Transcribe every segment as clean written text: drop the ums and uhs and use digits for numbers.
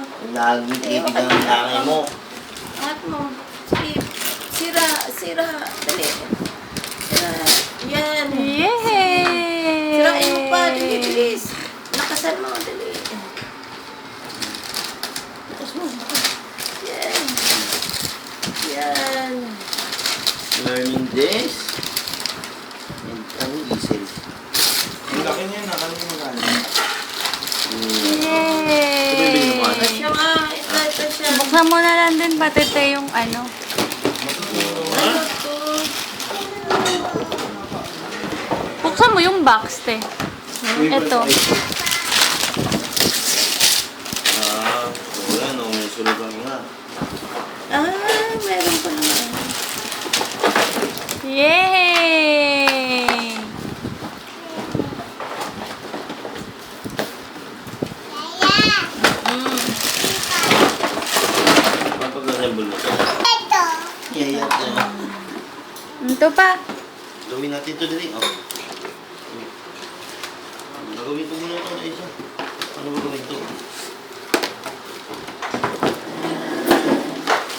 mo. Nagigipig ang langay mo. Angat mo. Sige. Sira. Dali. Sira. Yan. Yay! Sirain mo pa. Dali, bilis. Nakasan mo. Dali. Nakas mo. Yan. Learning this. And ang easel. Ang laki niya, nakalaki mo gano'n. Tumibig naman. Ito siya nga. Ito siya. Buksan mo na lang din pati yung ano. Matuturo ha? Ano to? Buksan mo yung box, te. Ito. Wala no. May sulugan nga. Meron pa naman. Yay! Mapag-assemble mo ito. Yeah. Ito pa. Gawin natin ito dali. Gagawin ko muna ito na isa. Ano ba gawin ito?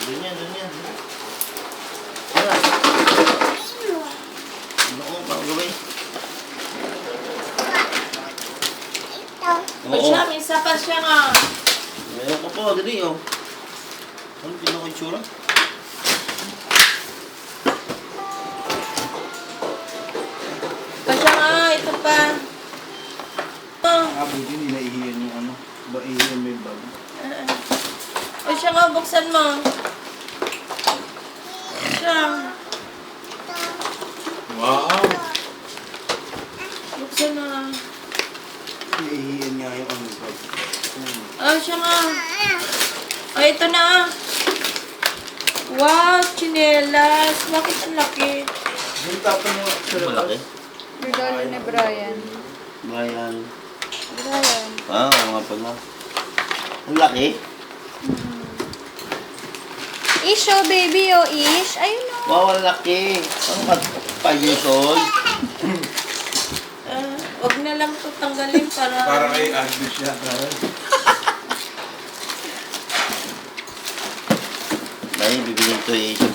Ganyan. Tara. Ano ko pa gawin? O siya, minsan pa siya nga. Meron ko po, dali Ano pinaka-itsura? O siya nga, ito pa. Buti hindi naihiyan yung ano. Ba ihiyan may bag. O siya nga, buksan mo. Siya. Wow! Buksan mo. Naihiyan nga yung ano bag. O siya nga. O ito na. Wow, chinelas. Bakit ang laki? Yung tapon mo sa labas. Malaki. Regalo ni Brian. Bayan. Brian. Oo nga pala. Ang laki. Ish, oh baby, oh Ish. Ayun oh. Wow, ang laki. Ano ka? 5 years old? Wag na lang ito tanggalin para... Para kay Agnes siya. Dahil bibigyan ito